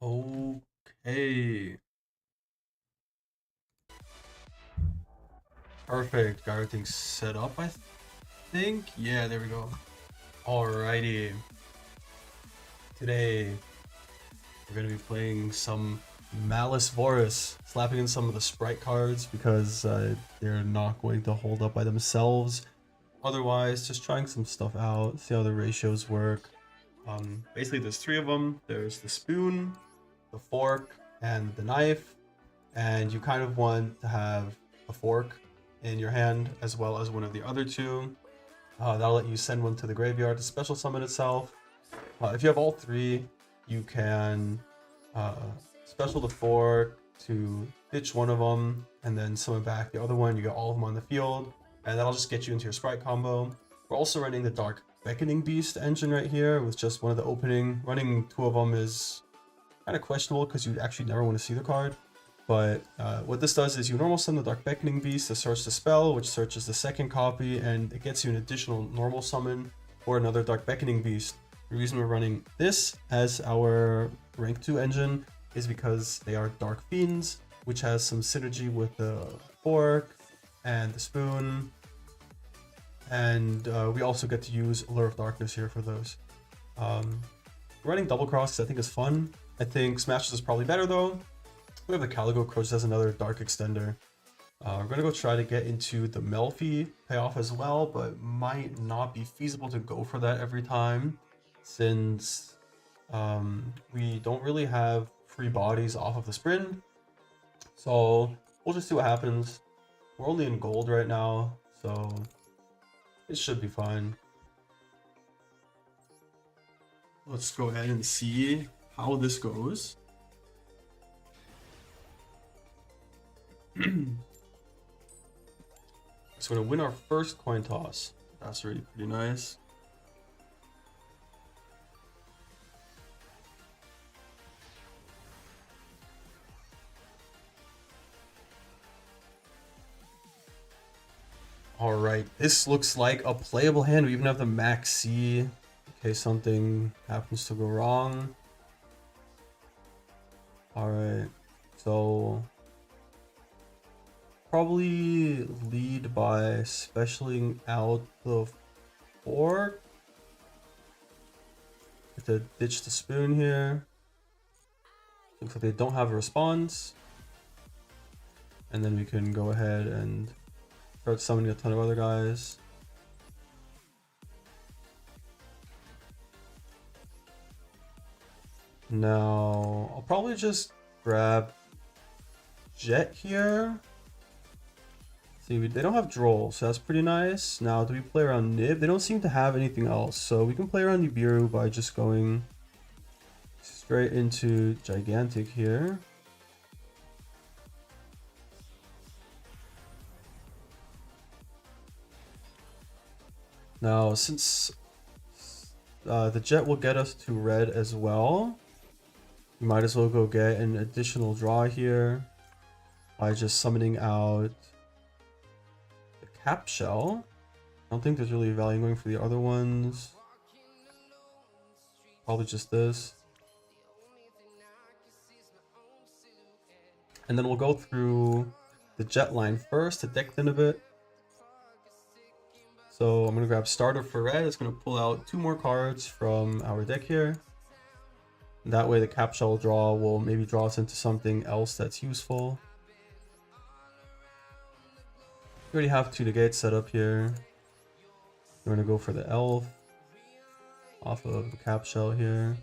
Okay. Perfect. Got everything set up, I think. Yeah, there we go. Alrighty. Today, we're going to be playing some Malicevorous, slapping in some of the sprite cards because they're not going to hold up by themselves. Otherwise, just trying some stuff out, see how the ratios work. Basically, there's three of them. There's the spoon, the fork, and the knife. And you kind of want to have a fork in your hand as well as one of the other two. That'll let you send one to the graveyard to special summon itself. If you have all three, you can uh, special the fork to ditch one of them and then summon back the other one. You get all of them on the field, and that'll just get you into your sprite combo. We're also running the Dark Beckoning Beast engine right here with just one of the opening. Running two of them is kind of questionable because you actually never want to see the card. But what this does is you normal summon the Dark Beckoning Beast to search the spell, which searches the second copy, and it gets you an additional normal summon or another Dark Beckoning Beast. The reason we're running this as our rank 2 engine is because they are Dark Fiends, which has some synergy with the fork and the spoon. And we also get to use Allure of Darkness here for those. Running Double Cross I think is fun. I think Smashes is probably better though. We have the Calico Crows as another Dark Extender. We're going to go try to get into the Melfi payoff as well, but might not be feasible to go for that every time since we don't really have free bodies off of the sprint. So we'll just see what happens. We're only in gold right now, so it should be fine. Let's go ahead and see how this goes. So we're gonna win our first coin toss. That's already pretty nice. All right, this looks like a playable hand. We even have the max C in case something happens to go wrong. All right, so probably lead by specialing out the fork. Have to ditch the spoon here. Looks like they don't have a response. And then we can go ahead and start summoning a ton of other guys. Now, I'll probably just grab Jet here. See, they don't have Droll, so that's pretty nice. Now, do we play around Nib? They don't seem to have anything else, so we can play around Nibiru by just going straight into Gigantic here. Now, since the Jet will get us to red as well, we might as well go get an additional draw here by just summoning out the Cap Shell. I don't think there's really value going for the other ones. Probably just this. And then we'll go through the Jet line first to deck thin a bit. So I'm going to grab Starter for red. It's going to pull out 2 more cards from our deck here. And that way the Cap Shell draw will maybe draw us into something else that's useful. We already have 2 negates set up here. We're going to go for the Elf off of the Cap Shell here.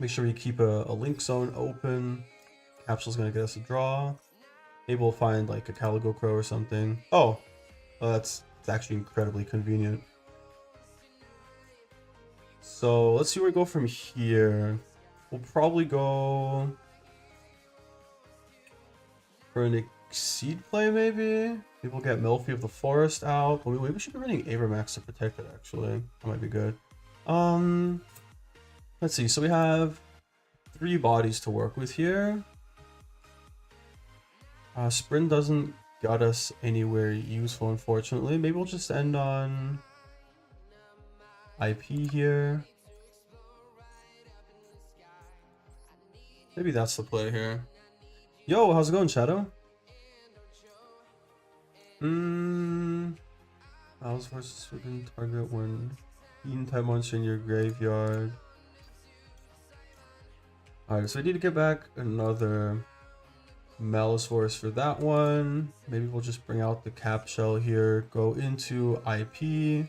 Make sure we keep a link zone open. Capsule's going to get us a draw. Maybe we'll find like a Calico Crow or something. Oh, well, it's actually incredibly convenient. So let's see where we go from here. We'll probably go for an Exceed play maybe. Maybe we'll get Melfi of the Forest out. But we should be running Avermax to protect it actually. That might be good. Let's see. So we have 3 bodies to work with here. Sprint doesn't got us anywhere useful, unfortunately. Maybe we'll just end on IP here. Maybe that's the play here. Yo, how's it going, Shadow? Mouse versus within target when bean type monster in your graveyard. Alright, so I need to get back another Malicevorous for that one. Maybe we'll just bring out the cap shell here, go into IP,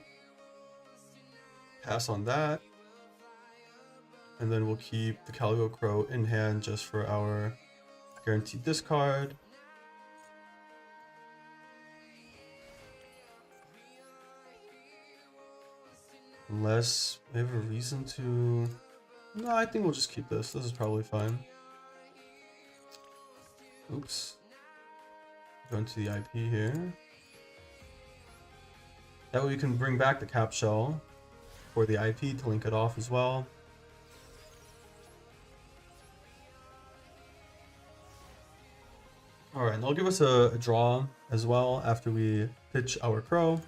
pass on that, and then we'll keep the Calico Crow in hand just for our guaranteed discard. Unless we have a reason to... No, I think we'll just keep this. This is probably fine. Oops. Go into the IP here. That way we can bring back the cap shell for the IP to link it off as well. Alright, and they'll give us a draw as well after we pitch our crow.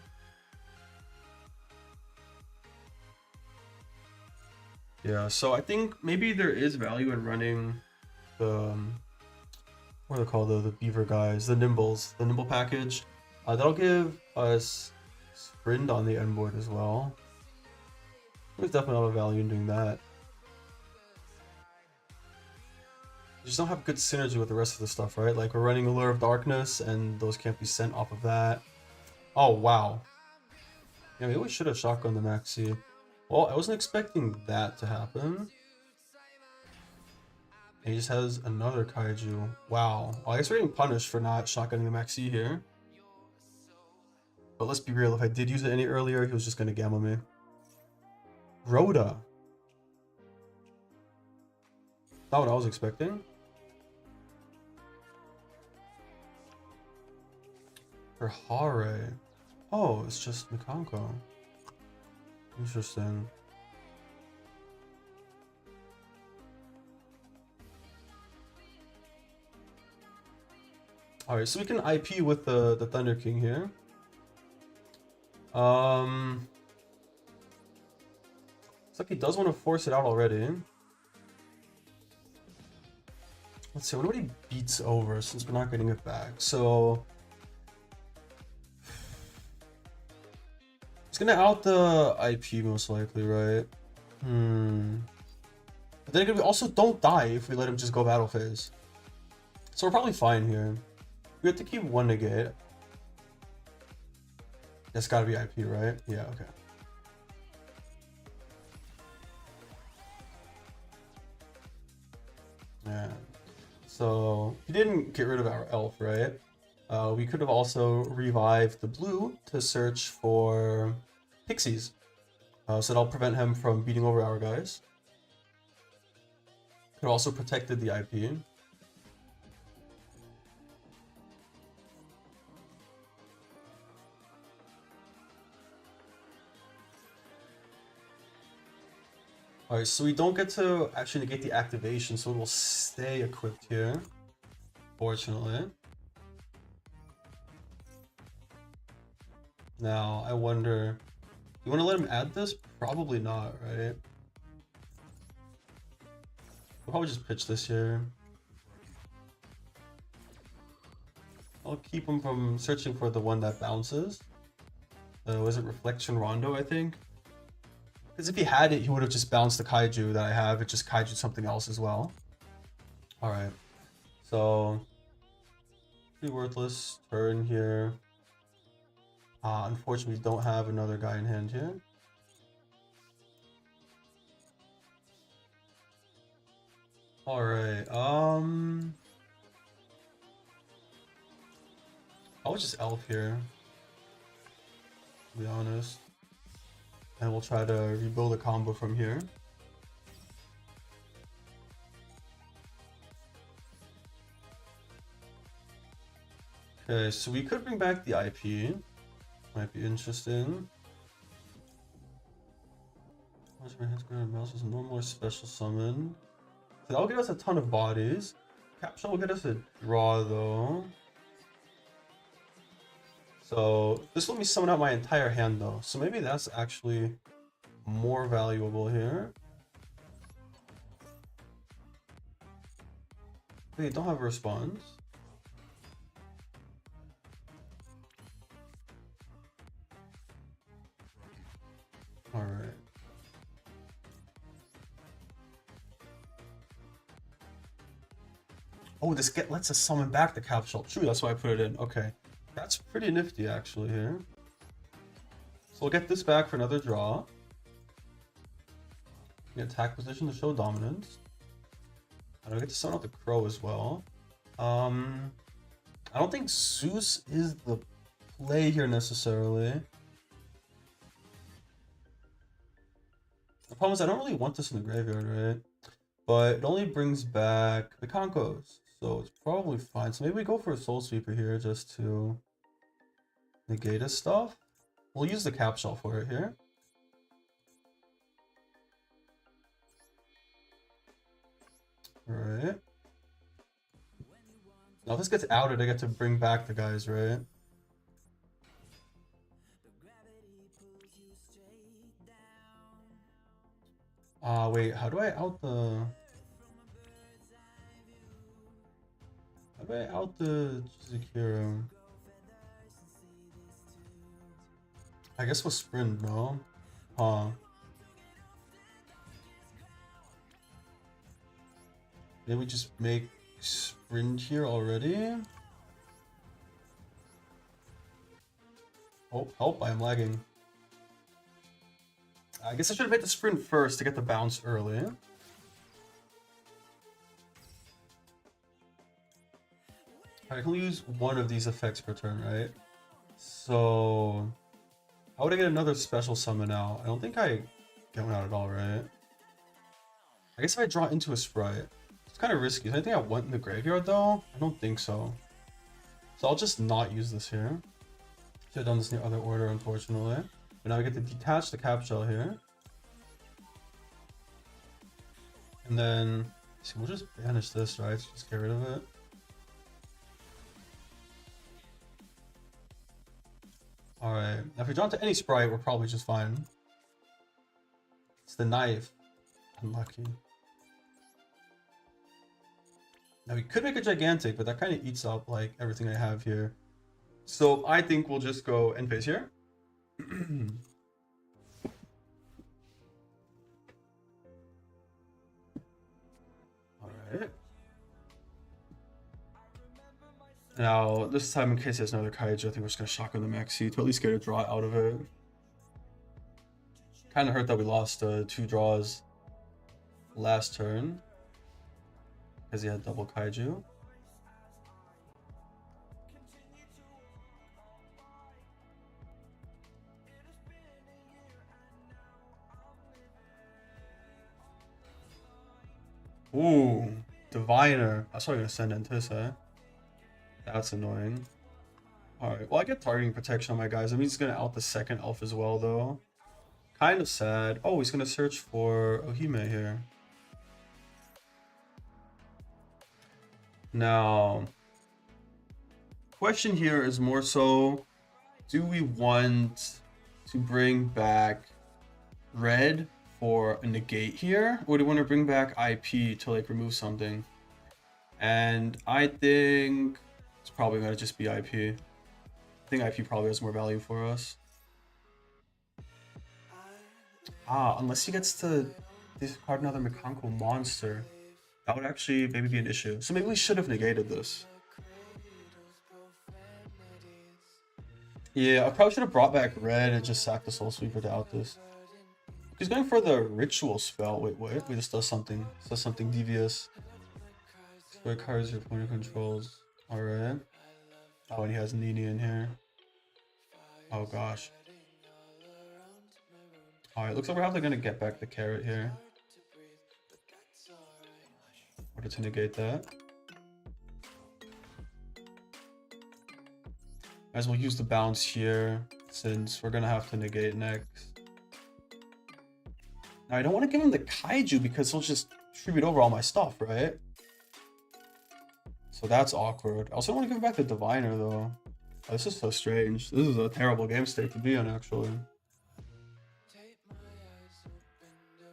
Yeah, so I think maybe there is value in running the, what are they called, the beaver guys, the nimbles, the nimble package. That'll give us sprint on the end board as well. There's definitely a lot of value in doing that. You just don't have good synergy with the rest of the stuff, right? Like we're running Allure of Darkness and those can't be sent off of that. Oh, wow. Yeah, maybe we should have shotgunned the Maxi. Well, I wasn't expecting that to happen. He just has another Kaiju. Wow. Well, I guess we're getting punished for not shotgunning the Maxi here. But let's be real, if I did use it any earlier, he was just going to gamma me. Rhoda. Not what I was expecting. For Hare. Oh, it's just Mikanko. Interesting. Alright, so we can IP with the Thunder King here. Looks like he does want to force it out already. Let's see, what nobody beats over since we're not getting it back. So he's gonna out the IP most likely, right? But then again, we also don't die if we let him just go battle phase. So we're probably fine here. We have to keep one negate. That's gotta be IP, right? Yeah, okay. Yeah. So he didn't get rid of our elf, right? We could have also revived the blue to search for pixies. So that'll prevent him from beating over our guys. Could have also protected the IP. Alright, so we don't get to actually negate the activation, so it will stay equipped here. Fortunately. Now, I wonder... You want to let him add this? Probably not, right? We'll probably just pitch this here. I'll keep him from searching for the one that bounces. Was it Reflection Rondo, I think? Because if he had it, he would have just bounced the Kaiju that I have. It just Kaiju something else as well. Alright. So... pretty worthless turn here. Unfortunately, we don't have another guy in hand here. Alright, I was just elf here, to be honest. And we'll try to rebuild a combo from here. Okay, so we could bring back the IP. Might be interesting. Mouse is normal or special summon. So that'll get us a ton of bodies. Capsule will get us a draw though. So this will let me summon out my entire hand though. So maybe that's actually more valuable here. Wait, don't have a response. Alright. Oh, this lets us summon back the capsule. True, that's why I put it in. Okay. That's pretty nifty actually here. So we'll get this back for another draw. Attack position to show dominance. And I get to summon out the crow as well. I don't think Zeus is the play here necessarily. The problem is I don't really want this in the graveyard, right? But it only brings back the Konkos, so it's probably fine. So maybe we go for a Soul Sweeper here just to negate his stuff. We'll use the Cap Shell for it here. Alright. Now if this gets outed, I get to bring back the guys, right? Wait, how do I out the... How do I out the Zakiro? I guess with Sprint, no? Huh. Maybe we just make Sprint here already? Oh, help, I am lagging. I guess I should have made the Sprint first to get the bounce early. I can only use one of these effects per turn, right? So... how would I get another special summon out? I don't think I get one out at all, right? I guess if I draw into a Sprite, it's kind of risky. Is anything I want in the graveyard though? I don't think so. So I'll just not use this here. Should have done this in the other order, unfortunately. But now we get to detach the Cap Shell here. And then, see, we'll just banish this, right? So just get rid of it. Alright, now if we draw into any Sprite, we're probably just fine. It's the knife. Unlucky. Now we could make a Gigantic, but that kind of eats up like everything I have here. So I think we'll just go end phase here. Alright. Now, this time in case there's another Kaiju, I think we're just going to shotgun the Maxi to at least get a draw out of it. Kind of hurt that we lost 2 draws last turn. Because he had double Kaiju. Ooh, Diviner. That's what I'm going to send into this, eh? That's annoying. Alright, well I get targeting protection on my guys. I mean he's gonna out the second elf as well though. Kind of sad. Oh, he's gonna search for Ohime here. Now, question here is more so, do we want to bring back red for a negate here? Or do we want to bring back IP to like remove something? And I think it's probably going to just be IP. I think IP probably has more value for us. Unless he gets to discard another mechanical monster. That would actually maybe be an issue. So maybe we should have negated this. Yeah, I probably should have brought back red and just sacked the Soul Sweeper to out this. He's going for the ritual spell. Wait, what? We just does something. Does something devious. What cards your opponent controls? Alright. Oh, and he has Nini in here. Oh gosh. Alright, looks like we're probably gonna get back the carrot here. In order to negate that. Might as well use the bounce here, since we're gonna have to negate next. Now I don't want to give him the Kaiju because he'll just tribute over all my stuff, right? So that's awkward. I also don't want to give back the Diviner though. Oh, this is so strange. This is a terrible game state to be in actually.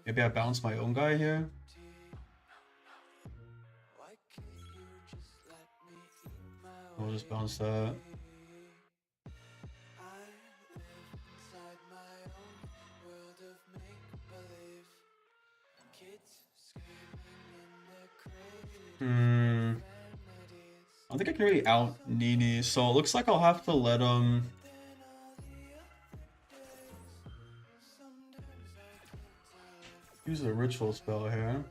Maybe I bounce my own guy here. I'll just bounce that. I don't think I can really out Nini, so it looks like I'll have to let him. Use a ritual spell here.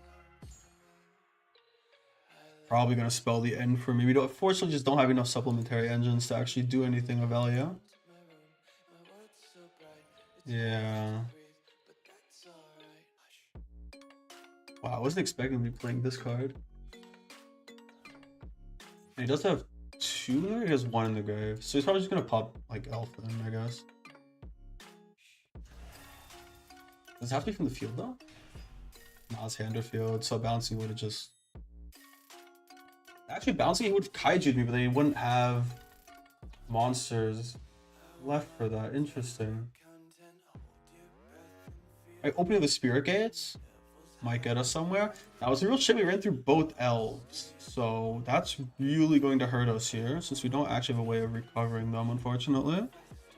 Probably gonna spell the end for me. We don't, unfortunately, just don't have enough supplementary engines to actually do anything of value. Yeah. Wow, I wasn't expecting to be playing this card. And he does have 2 there. He has 1 in the grave, so he's probably just gonna pop like Elf in, I guess. Does it have to be from the field though? Nah, it's hand or field, so bouncing would have just. Actually, bouncing he would have kaiju'd me, but then he wouldn't have monsters left for that. Interesting. Right, opening the spirit gates might get us somewhere. Now it's a real shame we ran through both elves, so that's really going to hurt us here since we don't actually have a way of recovering them, unfortunately.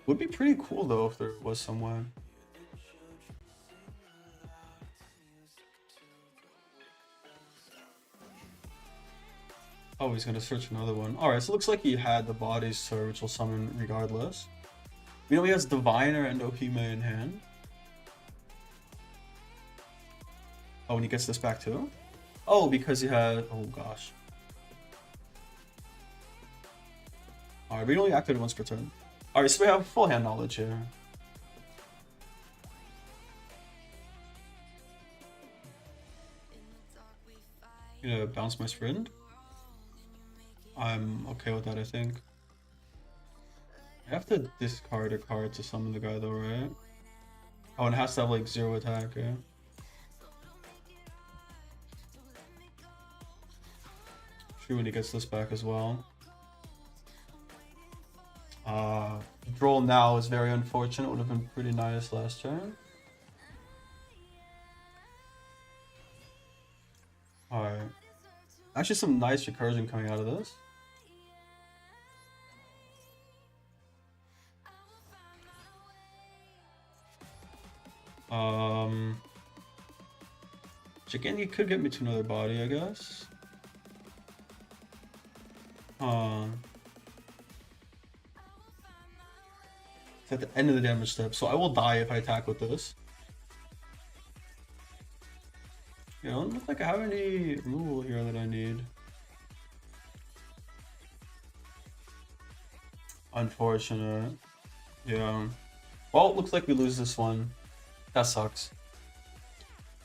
Would be pretty cool though if there was some way. Oh, he's gonna search another one. Alright, so it looks like he had the bodies to ritual summon regardless. We know he has Diviner and Okime in hand. Oh, and he gets this back too? Oh, because he had... Oh, gosh. Alright, we only activated once per turn. Alright, so we have full hand knowledge here. I'm gonna bounce my sprint. I'm okay with that, I think. I have to discard a card to summon the guy though, right? Oh, and it has to have like 0 attack, yeah? True, when he gets this back as well. Draw now is very unfortunate. Would have been pretty nice last turn. Alright. Actually, some nice recursion coming out of this. Which again, he could get me to another body, I guess. It's at the end of the damage step, so I will die if I attack with this. Yeah, I don't look like I have any removal here that I need. Unfortunate. Yeah. Well, it looks like we lose this one. That sucks.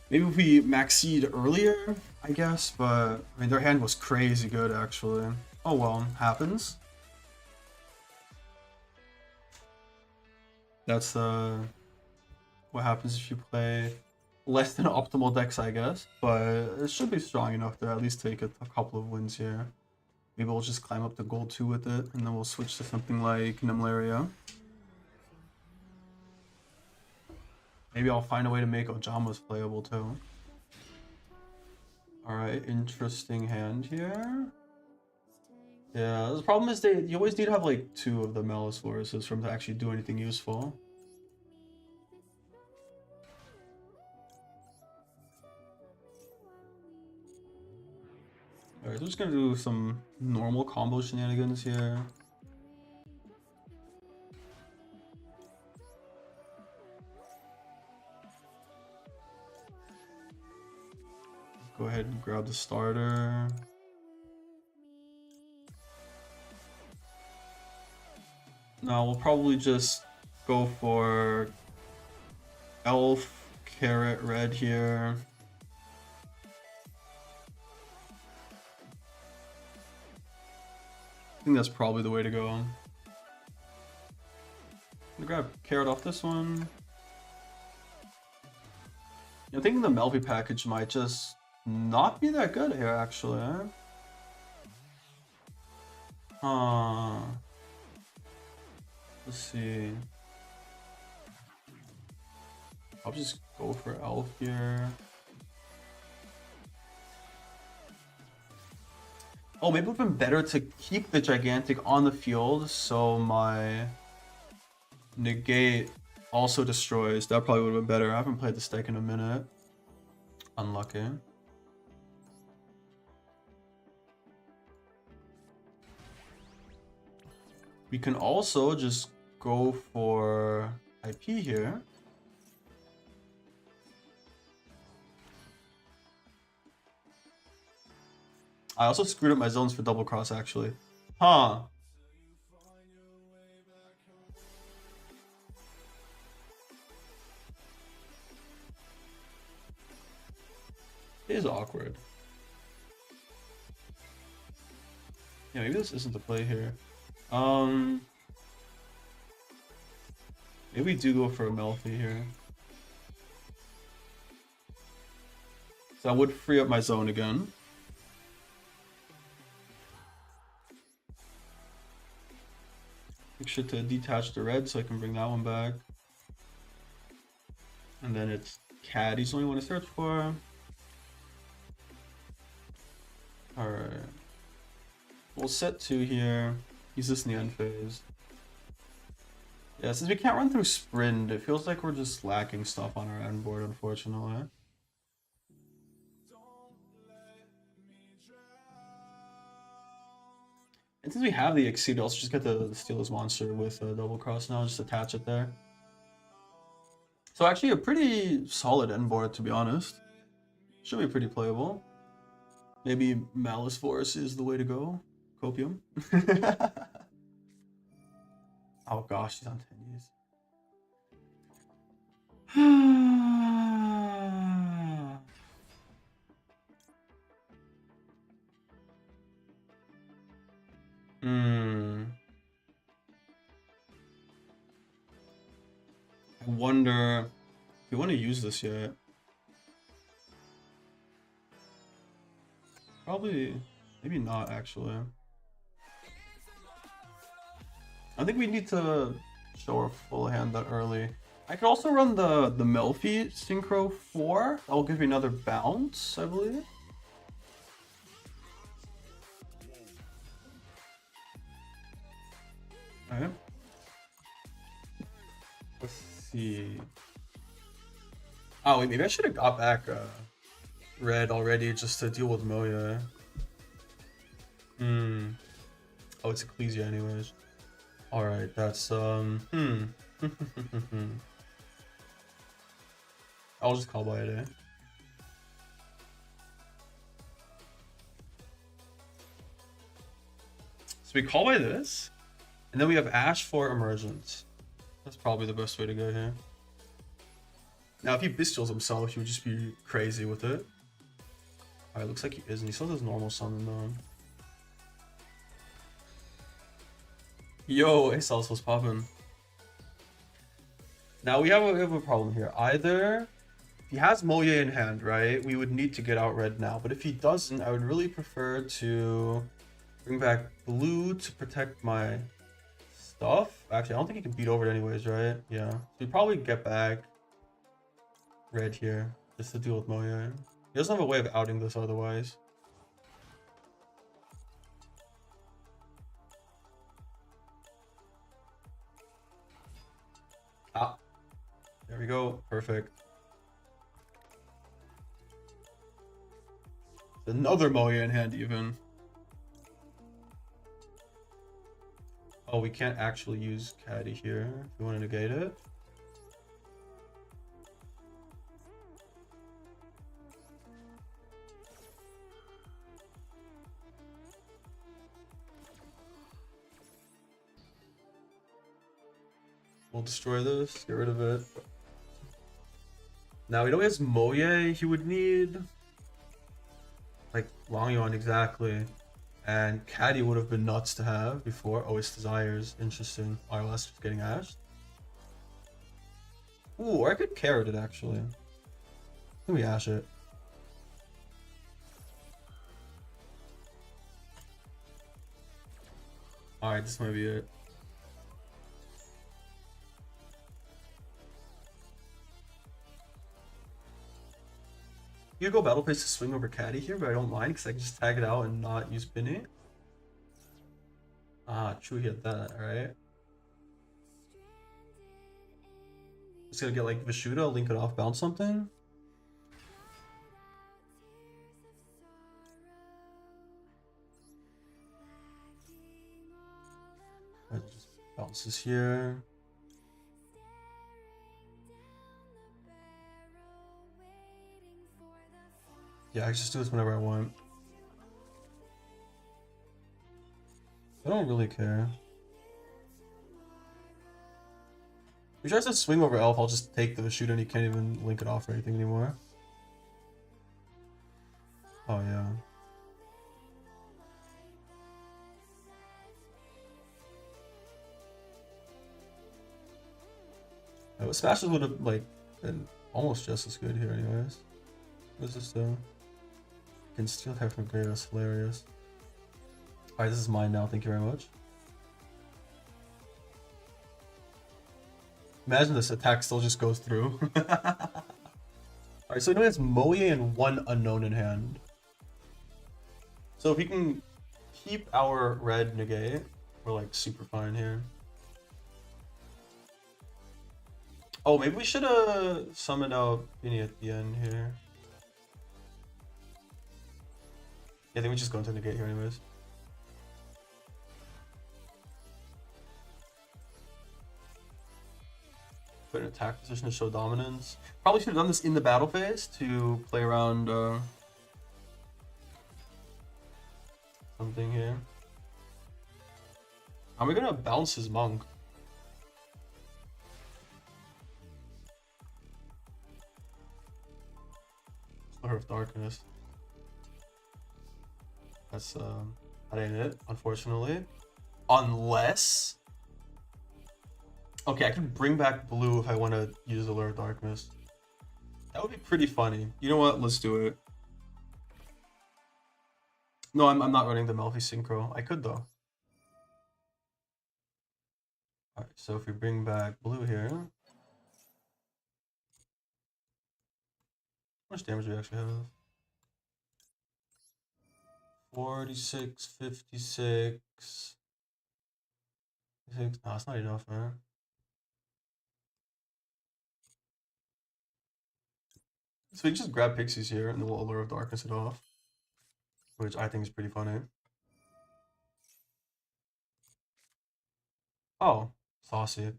Maybe if we max-seed earlier, I guess, but I mean, their hand was crazy good, actually. Oh well, happens. That's what happens if you play less than optimal decks, I guess. But it should be strong enough to at least take a couple of wins here. Maybe we'll just climb up to gold 2 with it, and then we'll switch to something like Nimlaria. Maybe I'll find a way to make Ojamas playable too. Alright, interesting hand here. Yeah, the problem is you always need to have like 2 of the Malicevorous for them to actually do anything useful. Alright, I'm just gonna do some normal combo shenanigans here. Go ahead and grab the starter. Now we'll probably just go for Elf, Carrot, Red here. I think that's probably the way to go. I'm gonna grab Carrot off this one. I'm thinking the Melvy package might just not be that good here, actually. Let's see. I'll just go for Elf here. Oh, maybe it would have been better to keep the gigantic on the field so my negate also destroys. That probably would have been better. I haven't played this deck in a minute. Unlucky. We can also just go for IP here. I also screwed up my zones for double cross actually. Huh. It is awkward. Yeah, maybe this isn't the play here. Maybe we do go for a Melfi here. So I would free up my zone again. Make sure to detach the red so I can bring that one back. And then it's Caddy's the only one to search for. Alright. We'll set 2 here. Use this in the end phase. Yeah, since we can't run through Sprint, it feels like we're just lacking stuff on our end board, unfortunately. And since we have the Exceed, I'll just get the Steelers monster with a double cross now, just attach it there. So actually a pretty solid end board, to be honest. Should be pretty playable. Maybe Malicevorous is the way to go. Copium. Oh gosh, he's on 10 years. I wonder if we want to use this yet. Probably, maybe not actually. I think we need to show our full hand that early. I could also run the Melfi Synchro 4. That will give me another bounce, I believe. Alright. Let's see. Oh wait, maybe I should have got back red already just to deal with Moya. Oh, it's Ecclesia anyways. Alright, that's I'll just call by it, eh? So we call by this, and then we have Ash for Emergence. That's probably the best way to go here. Now, if he bestials himself, he would just be crazy with it. Alright, looks like he isn't. He still has normal summon though. Yo, Asos was popping. Now we have a problem here. Either if he has Moye in hand, right, we would need to get out red now. But if he doesn't, I would really prefer to bring back blue to protect my stuff. Actually, I don't think he can beat over it anyways, right? Yeah. So we probably get back red here just to deal with Moye. He doesn't have a way of outing this otherwise. Ah, there we go. Perfect. Another Moya in hand even. Oh, we can't actually use Caddy here if we want to negate it. We'll destroy this, get rid of it. Now we know he has Moye, he would need like Longyon exactly. And Caddy would have been nuts to have before. Oh, it's Desires. Interesting. RLS just getting ashed. Ooh, or I could carrot it actually. Let me ash it. Alright, this might be it. You could go battle phase to swing over Caddy here, but I don't mind because I can just tag it out and not use Pinny. Ah, true, he had that, alright. Just gonna get like Vishuda, link it off, bounce something. It just bounces here. Yeah, I just do this whenever I want. I don't really care. If he tries to swing over Elf, I'll just take the Vishuda and he can't even link it off or anything anymore. Oh yeah. Smashes would have like been almost just as good here anyways. What is this though? Can steal attack from Grave, that's hilarious. Alright, this is mine now, thank you very much. Imagine this attack still just goes through. Alright, so he has Moe and one unknown in hand. So if we can keep our red negate, we're like super fine here. Oh, maybe we should have summoned out Vinny at the end here. Yeah, I think we just go into negate here anyways. Put an attack position to show dominance. Probably should have done this in the battle phase to play around something here. How are we gonna bounce his monk? Or of darkness. That's that ain't it, unfortunately. Unless, okay, I can bring back blue if I want to use the Lure of Darkness. That would be pretty funny. You know what? Let's do it. No, I'm not running the Melfi Synchro. I could though. Alright, so if we bring back blue here, how much damage do we actually have? 46, 56. No, it's not enough, man. So we can just grab Pixies here and then we'll Allure of Darkness it off. Which I think is pretty funny. Oh, saucy.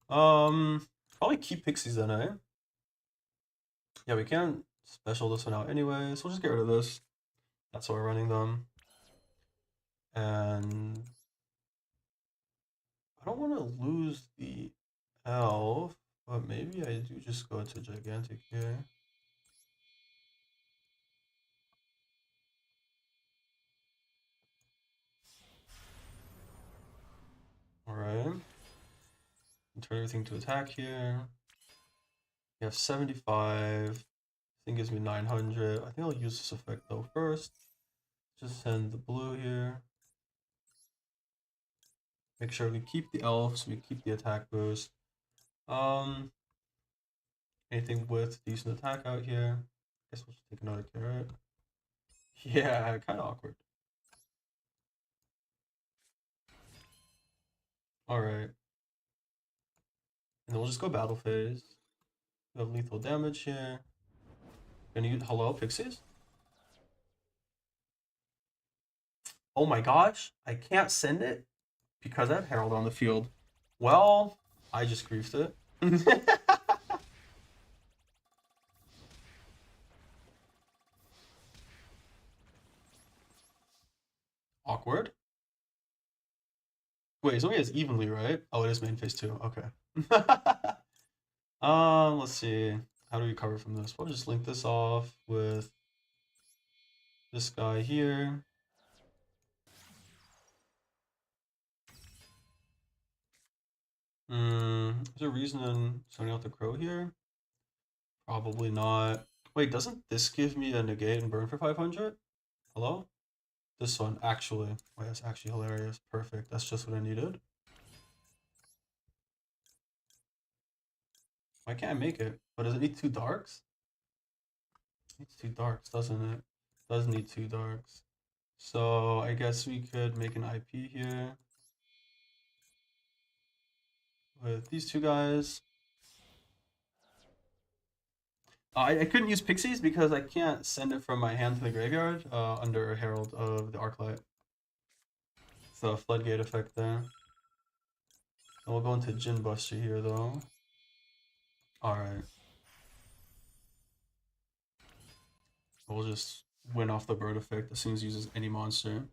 Probably keep Pixies then, eh? Yeah, we can't special this one out anyway, so we'll just get rid of this. That's why we're running them. And I don't want to lose the elf, but maybe I do just go to Gigantic here. Alright. Turn everything to attack here. We have 75. This thing gives me 900. I think I'll use this effect though first. Just send the blue here. Make sure we keep the elf so we keep the attack boost. Anything with decent attack out here. Guess we'll just take another carrot. Yeah, kind of awkward. Alright. And then we'll just go battle phase. We have lethal damage here. Gonna use hello, Pixies? Oh my gosh, I can't send it because I have Herald on the field. Well, I just griefed it. Awkward. Wait, it's only as evenly, right? Oh, it is main phase 2. Okay. Let's see. How do we recover from this? We'll just link this off with this guy here. Is there a reason in sending out the crow here? Probably not. Wait, doesn't this give me a negate and burn for 500? Hello? This one, actually. Oh, that's actually hilarious. Perfect. That's just what I needed. Why can't I make it? But does it need 2 darks? Needs 2 darks, doesn't it? Does need 2 darks. So I guess we could make an IP here with these 2 guys. I couldn't use pixies because I can't send it from my hand to the graveyard under Herald of the Arclight. It's the floodgate effect there. And we'll go into Djinn Buster here though. Alright. We'll just win off the bird effect as soon as it uses any monster.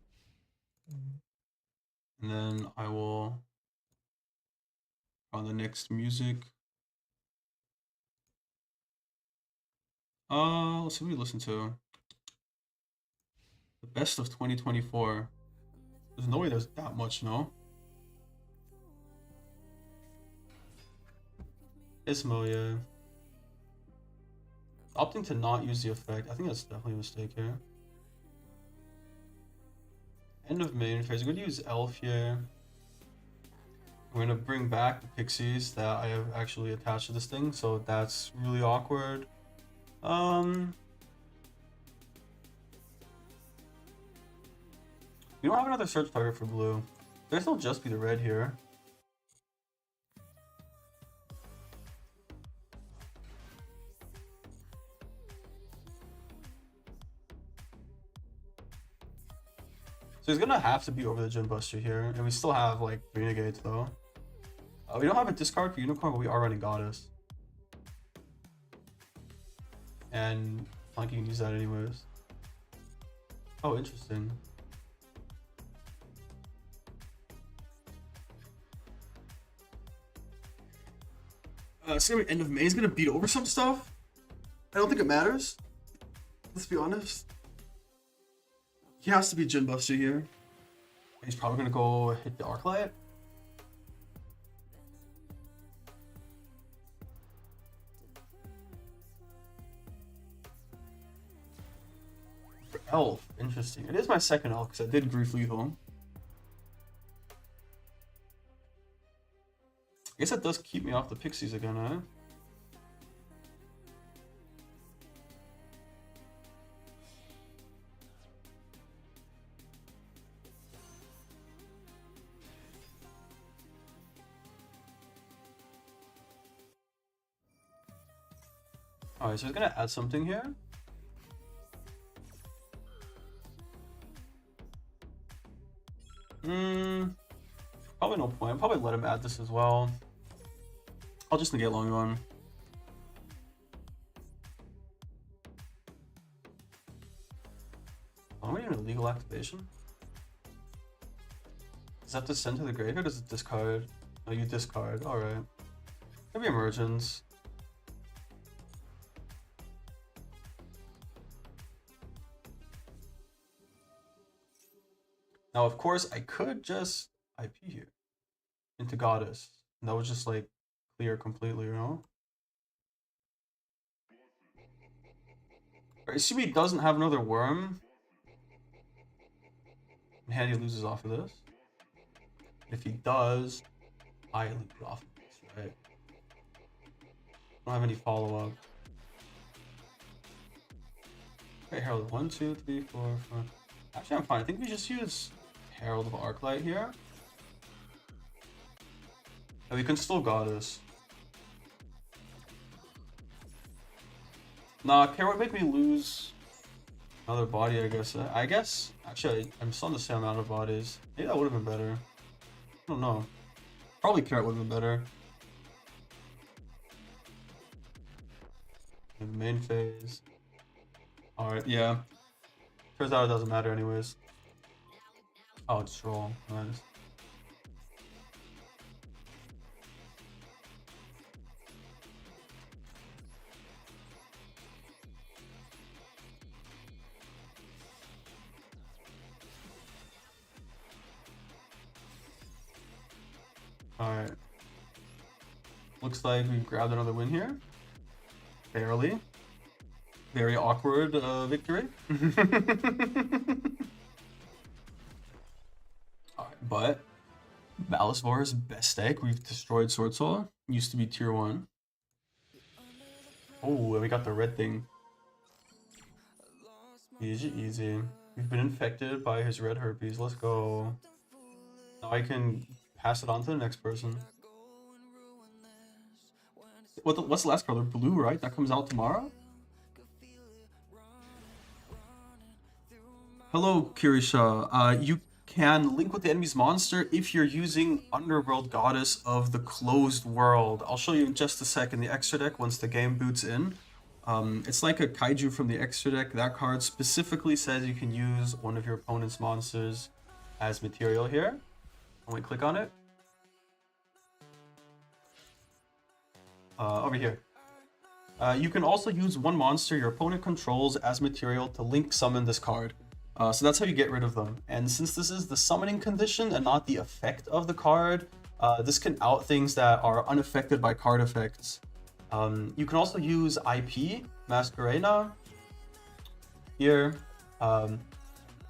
And then I will on the next music. Let's see what we listen to. The best of 2024. There's no way there's that much, no? Ismo, yeah. Opting to not use the effect. I think that's definitely a mistake here. End of main phase. I'm going to use Elf here. I'm going to bring back the pixies that I have actually attached to this thing, so that's really awkward. We don't have another search target for blue. There'll still just be the red here. So he's gonna have to be over the Djinn Buster here, and we still have like 3 negates though. We don't have a discard for Unicorn, but we are running Goddess. And Planky can use that anyways. Oh, interesting. It's gonna be end of May. He's gonna beat over some stuff. I don't think it matters. Let's be honest. He has to be Djinn Buster here. He's probably gonna go hit the Arclight. For Elf, interesting. It is my second Elf because I did Grief Lethal. I guess that does keep me off the pixies again, eh? Alright, so he's gonna add something here. Probably no point. I'll probably let him add this as well. I'll just negate long one. Am we doing a legal activation? Does that have to send to the graveyard or does it discard? No, you discard. Alright. Maybe Emergence. Now, of course, I could just IP here into Goddess. And that would just like clear completely, you know? Right, CB doesn't have another worm. And he loses off of this. If he does, I lose off of this, right? Don't have any follow-up. Okay, Herald 1, 2, 3, 4, 5. Actually, I'm fine. I think we just use Herald of Arclight here. And we can still Goddess. Nah, Care would make me lose another body, I guess. Actually, I'm still on the same amount of bodies. Maybe that would have been better. I don't know. Probably Carrot would have been better. In the main phase. Alright, yeah. Turns out it doesn't matter anyways. Oh, just roll. Nice. Alright. Looks like we grabbed another win here. Barely. Very awkward victory. Alright, but Malicevorous, best deck. We've destroyed Sword Soul. Used to be tier 1. Oh, and we got the red thing. Easy, easy. We've been infected by his red herpes. Let's go. Now I can pass it on to the next person. What's the last color? Blue, right? That comes out tomorrow? Hello, Kirisha. You can link with the enemy's monster if you're using Underworld Goddess of the Closed World. I'll show you in just a second the extra deck once the game boots in. It's like a kaiju from the extra deck. That card specifically says you can use one of your opponent's monsters as material here. When we click on it. Over here. You can also use one monster your opponent controls as material to link summon this card. So that's how you get rid of them. And since this is the summoning condition and not the effect of the card, this can out things that are unaffected by card effects. You can also use IP, Masquerena, here, to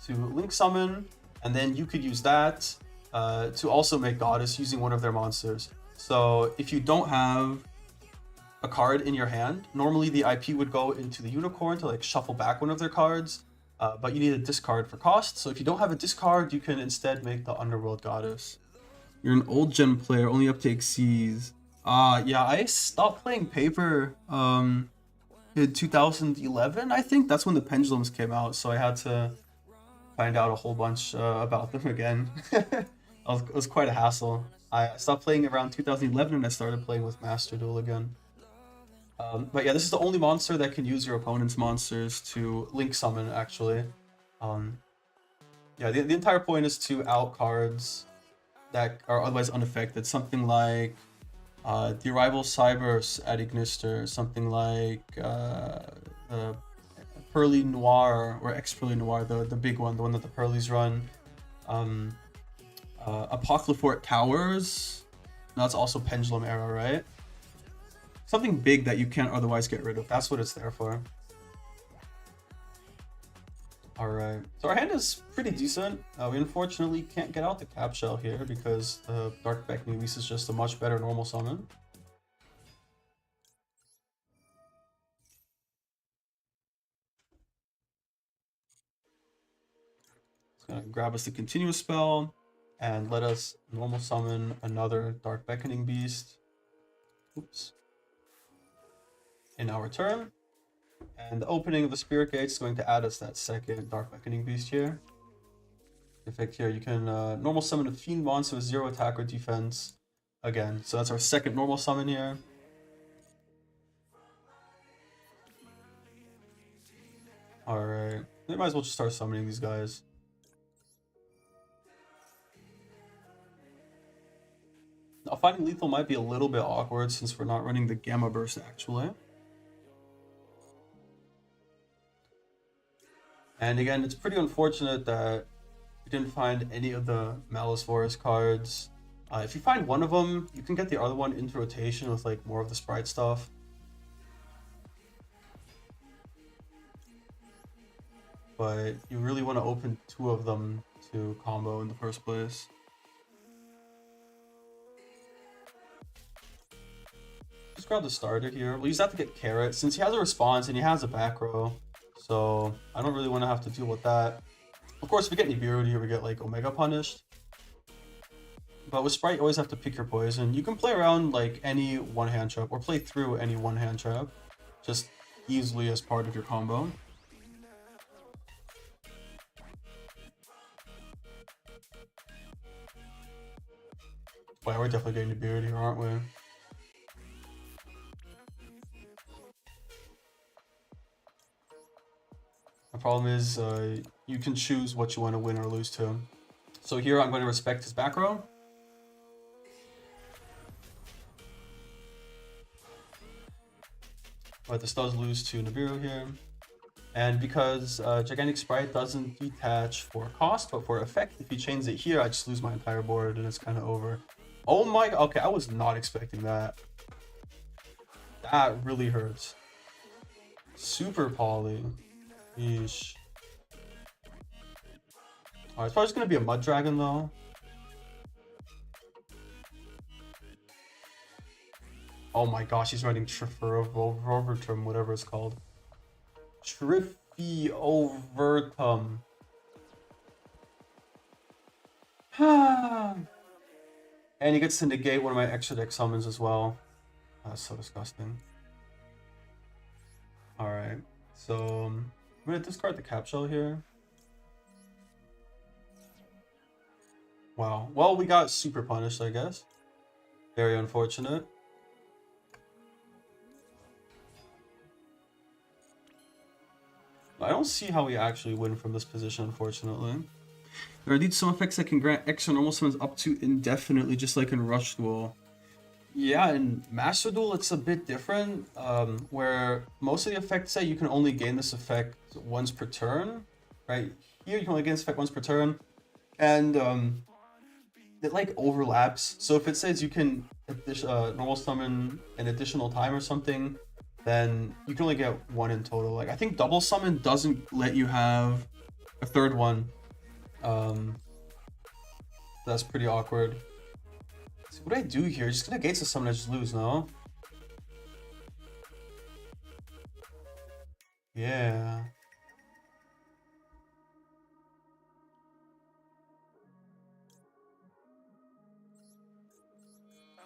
link summon, and then you could use that to also make Goddess using one of their monsters. So if you don't have a card in your hand, normally the IP would go into the Unicorn to like shuffle back one of their cards, but you need a discard for cost. So if you don't have a discard, you can instead make the Underworld Goddess. You're an old gen player, only up to Xyz. Yeah, I stopped playing Paper in 2011, I think. That's when the Pendulums came out, so I had to find out a whole bunch about them again. It was quite a hassle. I stopped playing around 2011 and I started playing with Master Duel again. But yeah, this is the only monster that can use your opponent's monsters to link summon, actually. Yeah, the entire point is to out cards that are otherwise unaffected. Something like the Arrival Cybers at Ignister, something like Pearly Noir, or Ex-Pearly Noir, the big one, the one that the Pearlies run. Apocryphort Towers, that's also Pendulum era, right? Something big that you can't otherwise get rid of. That's what it's there for. Alright, so our hand is pretty decent. We unfortunately can't get out the Cap Shell here because the Dark Beckoning Beast is just a much better normal summon. It's gonna grab us the Continuous Spell and let us normal summon another Dark Beckoning Beast. Oops. In our turn. And the opening of the Spirit Gate is going to add us that second Dark Beckoning Beast here. Effect here, you can normal summon a Fiend monster with 0 attack or defense again. So that's our second normal summon here. Alright, we might as well just start summoning these guys. Now, finding lethal might be a little bit awkward since we're not running the Gamma Burst actually. And again, it's pretty unfortunate that we didn't find any of the Malicevorous cards. If you find one of them, you can get the other one into rotation with like more of the sprite stuff. But you really want to open 2 of them to combo in the first place. Just grab the starter here. We'll use that to get Carrot since he has a response and he has a back row. So I don't really want to have to deal with that. Of course, if we get Nibiru here, we get like Omega punished. But with Sprite, you always have to pick your poison. You can play around like any one-hand trap or play through any one-hand trap just easily as part of your combo. Wow, we're definitely getting Nibiru here, aren't we? The problem is you can choose what you want to win or lose to. So here I'm going to respect his back row. But this does lose to Nibiru here. And because Gigantic Sprite doesn't detach for cost, but for effect, if he chains it here, I just lose my entire board and it's kind of over. Oh my, okay, I was not expecting that. That really hurts. Super poly. Yeesh. Alright, it's probably just gonna be a Mud Dragon though. Oh my gosh, he's running Triferivertum, whatever it's called. Malicevorous. And he gets to negate one of my extra deck summons as well. That's so disgusting. Alright, so I'm gonna discard the cap shell here. Wow. Well, we got super punished, I guess. Very unfortunate. I don't see how we actually win from this position, unfortunately. There are indeed some effects that can grant extra normal summons up to indefinitely, just like in Rush Duel. Yeah, in Master Duel, it's a bit different, where most of the effects say you can only gain this effect once per turn, right? Here, you can only gain this effect once per turn, and it like overlaps. So if it says you can normal summon an additional time or something, then you can only get one in total. Like, I think double summon doesn't let you have a third one. That's pretty awkward. So what do I do here? Just gonna gates the summon, I just lose, no? Yeah.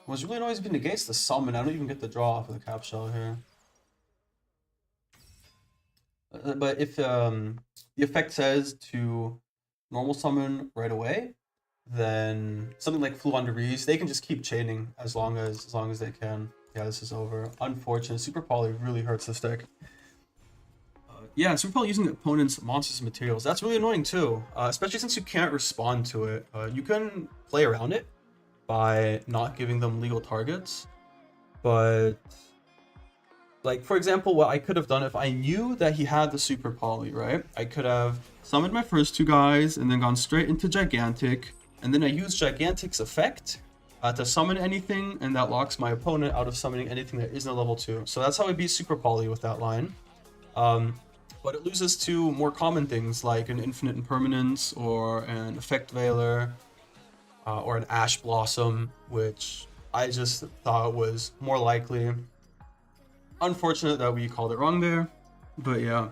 What's really annoying is if he negates the summon, I don't even get the draw off of the cap shell here. But if the effect says to normal summon right away, then something like Flu on Reese, they can just keep chaining as long as they can. Yeah, this is over. Unfortunate. Super Poly really hurts this deck. Yeah, Super Poly using the opponent's monsters and materials. That's really annoying too, especially since you can't respond to it. You can play around it by not giving them legal targets, but like, for example, what I could have done if I knew that he had the Super Poly, right? I could have summoned my first two guys and then gone straight into Gigantic, and then I use Gigantic's effect to summon anything, and that locks my opponent out of summoning anything that isn't a level 2. So that's how I beat Super Poly with that line. But it loses to more common things like an Infinite Impermanence or an Effect Veiler or an Ash Blossom, which I just thought was more likely. Unfortunate that we called it wrong there, but yeah.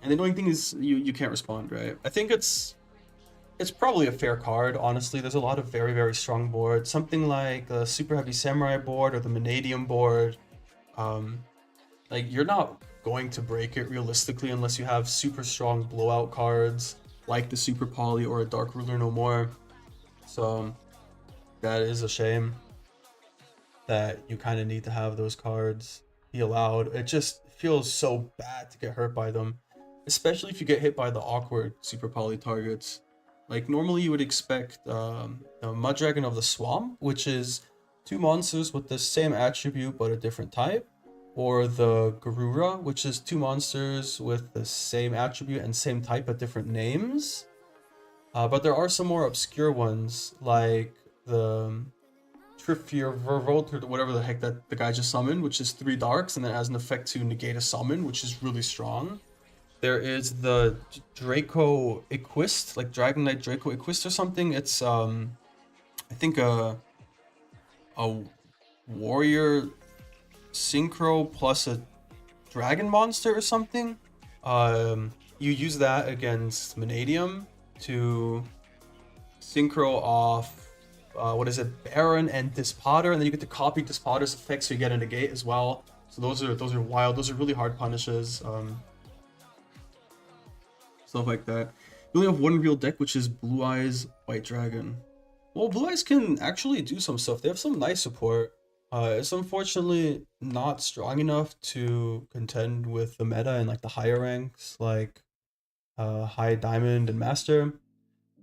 And the annoying thing is you can't respond, right? I think it's probably a fair card, honestly. There's a lot of very, very strong boards. Something like the Super Heavy Samurai board or the Vanadium board. Like, you're not going to break it realistically unless you have super strong blowout cards like the Super Poly or a Dark Ruler No More. So that is a shame that you kind of need to have those cards be allowed. It just feels so bad to get hurt by them, especially if you get hit by the awkward Super Poly targets. Like, normally you would expect the Mud Dragon of the Swamp, which is 2 monsters with the same attribute but a different type, or the Garura, which is 2 monsters with the same attribute and same type but different names. But there are some more obscure ones, like the Triffier Vervolt, or whatever the heck that the guy just summoned, which is 3 darks and then has an effect to negate a summon, which is really strong. There is the Draco Equist, like Dragon Knight Draco Equist or something. It's I think a warrior synchro plus a dragon monster or something. You use that against Vanadium to synchro off what is it, Baron and Dispotter, and then you get to copy Dispotter's effects, so you get a negate as well. So those are wild. Those are really hard punishes. Stuff like that. You only have one real deck, which is Blue Eyes White Dragon. Well, Blue Eyes can actually do some stuff. They have some nice support. It's unfortunately not strong enough to contend with the meta in like the higher ranks, like High Diamond and Master.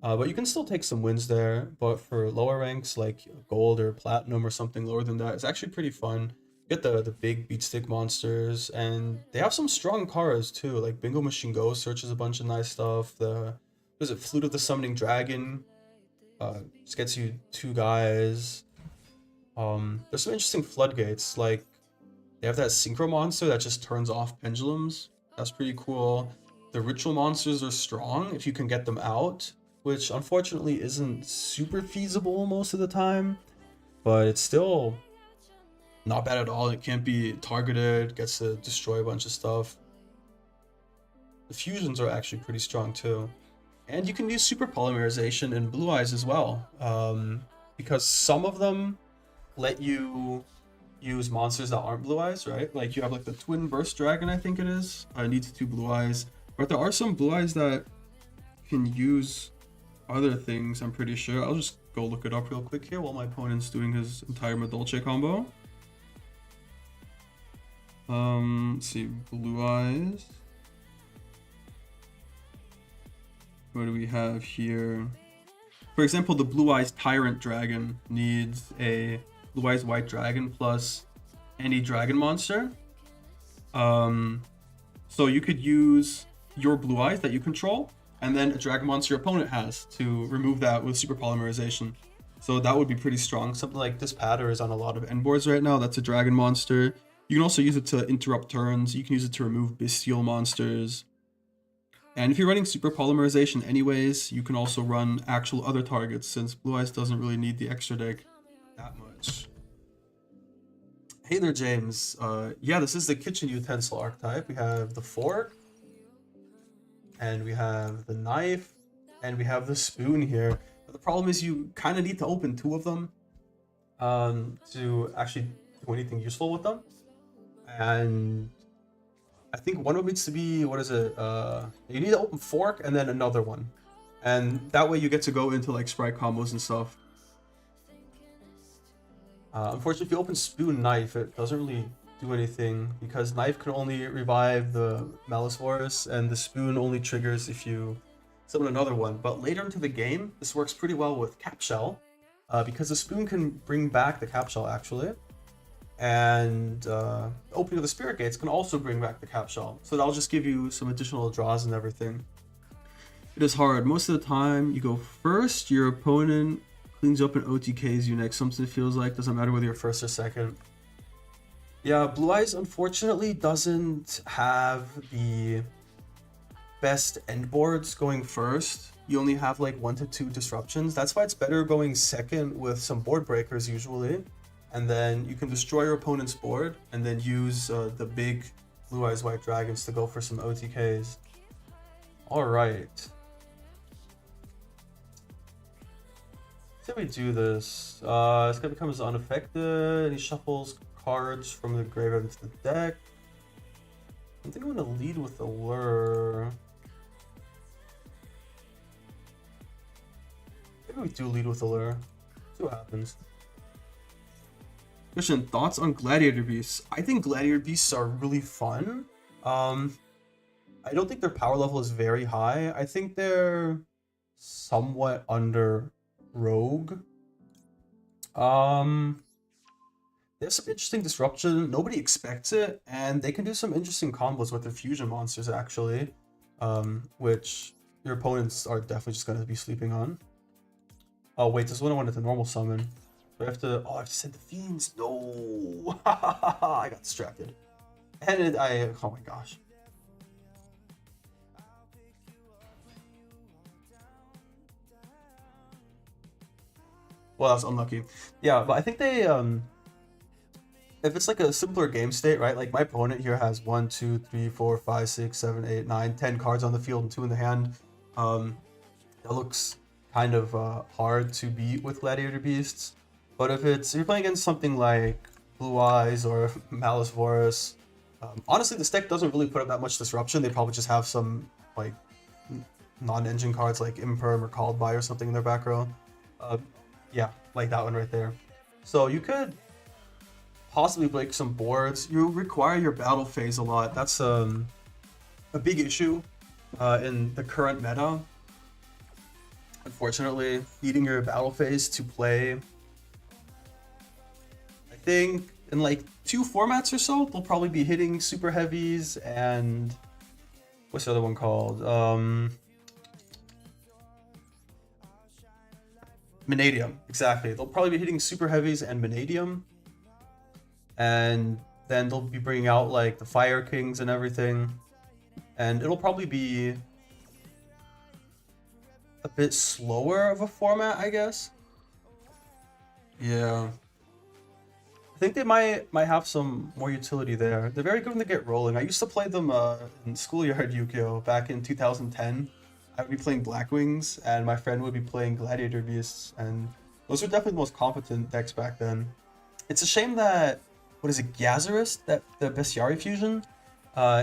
But you can still take some wins there. But for lower ranks like Gold or Platinum or something lower than that, it's actually pretty fun. Get the big beat stick monsters, and they have some strong cards too. Like Bingo Machine Go searches a bunch of nice stuff. The Flute of the Summoning Dragon just gets you 2 guys. There's some interesting floodgates, like they have that Synchro monster that just turns off pendulums. That's pretty cool. The ritual monsters are strong if you can get them out, which unfortunately isn't super feasible most of the time, but it's still not bad at all. It can't be targeted, gets to destroy a bunch of stuff. The fusions are actually pretty strong too. And you can use super polymerization in Blue Eyes as well, because some of them let you use monsters that aren't Blue Eyes, right? Like you have like the Twin Burst Dragon, I think it is, needs 2 Blue Eyes. But there are some Blue Eyes that can use other things, I'm pretty sure. I'll just go look it up real quick here while my opponent's doing his entire Madolche combo. Let's see, Blue Eyes. What do we have here? For example, the Blue Eyes Tyrant Dragon needs a Blue Eyes White Dragon plus any dragon monster. So you could use your Blue Eyes that you control, and then a dragon monster your opponent has to remove that with super polymerization. So that would be pretty strong. Something like this Patter is on a lot of end boards right now. That's a dragon monster. You can also use it to interrupt turns. You can use it to remove bestial monsters. And if you're running super polymerization anyways, you can also run actual other targets, since Blue Eyes doesn't really need the extra deck that much. Hey there, James. Yeah, this is the kitchen utensil archetype. We have the fork, and we have the knife, and we have the spoon here. But the problem is you kind of need to open 2 of them to actually do anything useful with them. And I think one of them needs to be, what is it? You need to open fork and then another one. And that way you get to go into like sprite combos and stuff. Unfortunately, if you open spoon knife, it doesn't really do anything, because knife can only revive the Malicevorous, and the spoon only triggers if you summon another one. But later into the game, this works pretty well with cap shell, because the spoon can bring back the cap shell actually. And opening of the spirit gates can also bring back the cap shell, so that'll just give you some additional draws and everything. It is hard. Most of the time you go first, your opponent cleans up and OTKs you next. Something feels like, doesn't matter whether you're first or second. Yeah, Blue Eyes unfortunately doesn't have the best end boards going first. You only have like 1 to 2 disruptions. That's why it's better going second with some board breakers usually. And then you can destroy your opponent's board and then use the big Blue Eyes White Dragons to go for some OTKs. Alright. Let's see if we do this. This guy becomes unaffected. He shuffles cards from the graveyard into the deck. I think I'm going to lead with the lure. Maybe we do lead with the lure. See what happens. Christian, thoughts on Gladiator Beasts? I think Gladiator Beasts are really fun. I don't think their power level is very high. I think they're somewhat under Rogue. They have some interesting disruption. Nobody expects it, and they can do some interesting combos with their fusion monsters actually, which your opponents are definitely just going to be sleeping on. Oh wait, this one I wanted to normal summon. I have to. Oh, I have to send the fiends. No, I got distracted. And oh my gosh. Well, that's unlucky. Yeah, but I think they if it's like a simpler game state, right? Like my opponent here has 1, 2, 3, 4, 5, 6, 7, 8, 9, 10 cards on the field and 2 in the hand. That looks kind of hard to beat with Gladiator Beasts. But if you're playing against something like Blue Eyes or Malicevorous, honestly, this deck doesn't really put up that much disruption. They probably just have some like non-engine cards like Imperm or Called By or something in their back row. Yeah, like that one right there. So you could possibly break some boards. You require your battle phase a lot. That's a big issue in the current meta. Unfortunately, needing your battle phase to play. I think in like 2 formats or so, they'll probably be hitting super heavies and what's the other one called? Vanadium, exactly. They'll probably be hitting super heavies and Vanadium, and then they'll be bringing out like the Fire Kings and everything, and it'll probably be a bit slower of a format, I guess. Yeah. I think they might have some more utility there. They're very good when they get rolling. I used to play them in Schoolyard Yu-Gi-Oh! Back in 2010. I would be playing Blackwings, and my friend would be playing Gladiator Beasts, and those were definitely the most competent decks back then. It's a shame that, what is it, Gazarus, that the Bestiary fusion,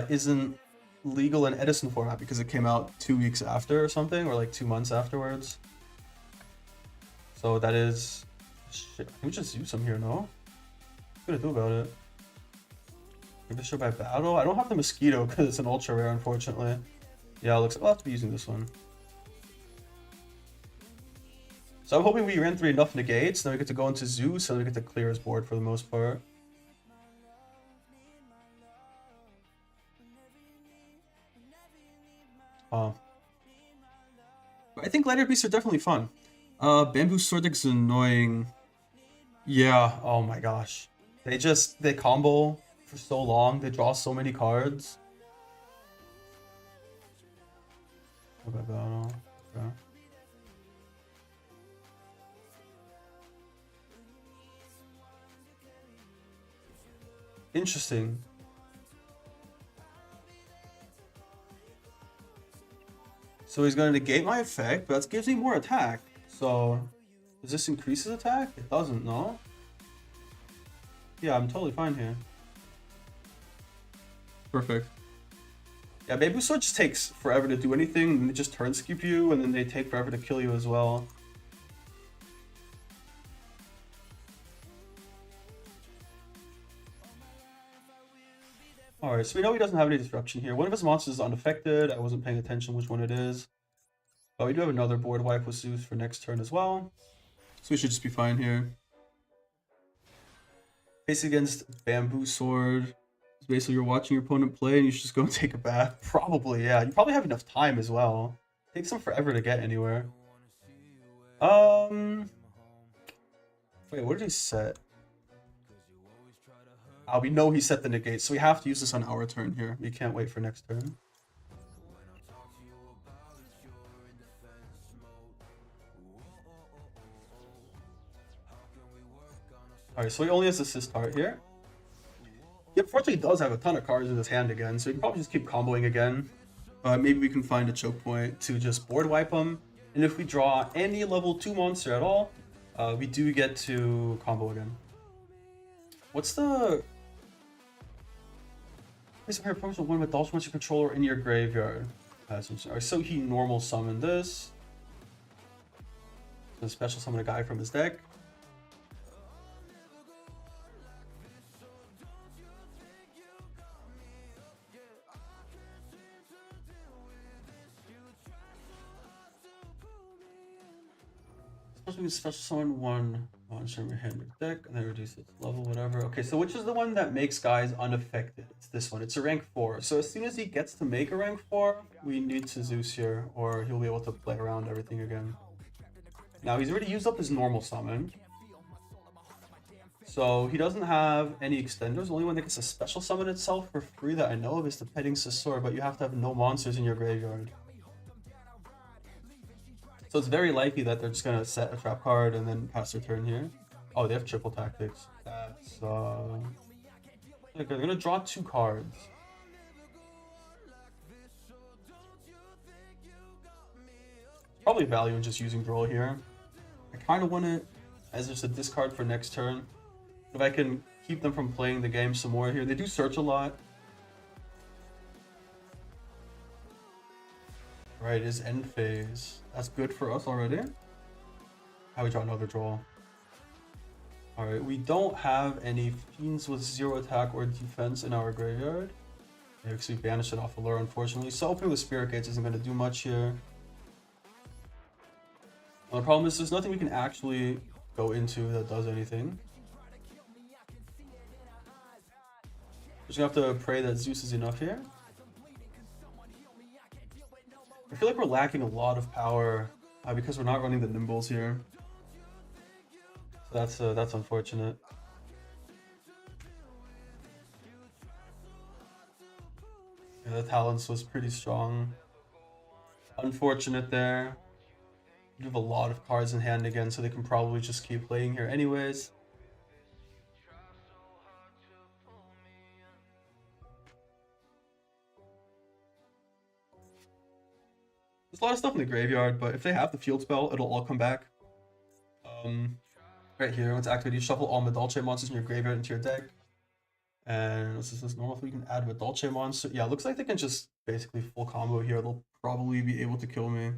isn't legal in Edison format because it came out 2 weeks after or something, or like 2 months afterwards. So that is... Shit, can we just use them here, no? What are we gonna do about it? Maybe destroy by battle? I don't have the Mosquito because it's an ultra rare, unfortunately. Yeah, it looks like I'll have to be using this one. So I'm hoping we ran through enough negates, then we get to go into Zeus, and we get to clear his board for the most part. I think Gladiator Beasts are definitely fun. Bamboo Sword Deck is annoying. Yeah, oh my gosh. They combo for so long, they draw so many cards. Okay, battle. Okay. Interesting. So he's gonna negate my effect, but that gives me more attack. So does this increase his attack? It doesn't, no? Yeah, I'm totally fine here. Perfect. Yeah, Bamboo Sword just takes forever to do anything, and they just turn skip you, and then they take forever to kill you as well. Alright, so we know he doesn't have any disruption here. One of his monsters is unaffected. I wasn't paying attention which one it is. But we do have another board wipe with Zeus for next turn as well. So we should just be fine here. Facing against Bamboo Sword. It's basically you're watching your opponent play and you should just go and take a bath. Probably, yeah. You probably have enough time as well. It takes them forever to get anywhere. Wait, what did he set? We know he set the negate, so we have to use this on our turn here. We can't wait for next turn. Alright, so he only has assist heart here. He unfortunately does have a ton of cards in his hand again, so he can probably just keep comboing again. But maybe we can find a choke point to just board wipe him. And if we draw any level 2 monster at all, we do get to combo again. What's the... Place a pair of points with one with dolphin monster controller in your graveyard. Alright, so he normal summoned this. So special summon a guy from his deck. Special summon one monster in your hand or deck, and then reduce its level, whatever. Okay, so which is the one that makes guys unaffected? It's this one. It's a rank 4. So as soon as he gets to make a rank 4, we need to Zeus here, or he'll be able to play around everything again. Now he's already used up his normal summon. So he doesn't have any extenders. The only one that gets a special summon itself for free that I know of is the Petting Sasor, but you have to have no monsters in your graveyard. So it's very likely that they're just gonna set a trap card and then pass their turn here. Oh, they have triple tactics. That's they're gonna draw 2 cards. Probably value in just using Duel here. I kind of want it as just a discard for next turn. If I can keep them from playing the game some more here. They do search a lot. Right, is end phase. That's good for us already. How we draw another draw. Alright, we don't have any fiends with 0 attack or defense in our graveyard. Yeah, because we banished it off Allure, unfortunately. So opening with Spirit Gates isn't going to do much here. Well, the problem is there's nothing we can actually go into that does anything. Just gonna have to pray that Zeus is enough here. I feel like we're lacking a lot of power because we're not running the Nimbles here. So that's unfortunate. Yeah, the Talons was pretty strong. Unfortunate there. You have a lot of cards in hand again, so they can probably just keep playing here anyways. There's a lot of stuff in the graveyard, but if they have the field spell, it'll all come back. Right here, once activated, you shuffle all Madolche monsters in your graveyard into your deck. And this is this normal, we can add Madolche monster. Yeah, it looks like they can just basically full combo here. They'll probably be able to kill me.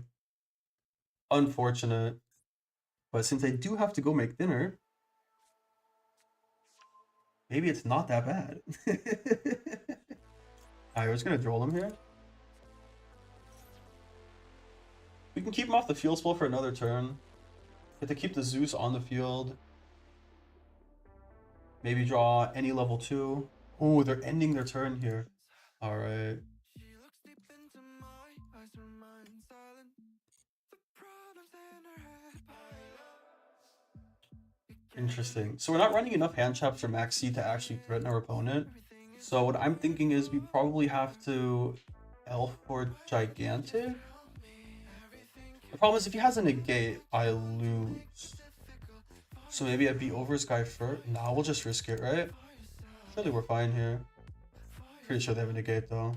Unfortunate. But since I do have to go make dinner, maybe it's not that bad. Alright, we're just gonna droll him here. We can keep him off the field spell for another turn. We have to keep the Zeus on the field. Maybe draw any level 2. Oh, they're ending their turn here. Alright. Interesting. So we're not running enough hand traps for Maxi to actually threaten our opponent. So what I'm thinking is we probably have to Elf or Gigantic. The problem is if he has a negate, I lose. So maybe I beat over his guy first. Nah, we'll just risk it, right? Surely we're fine here. Pretty sure they have a negate though.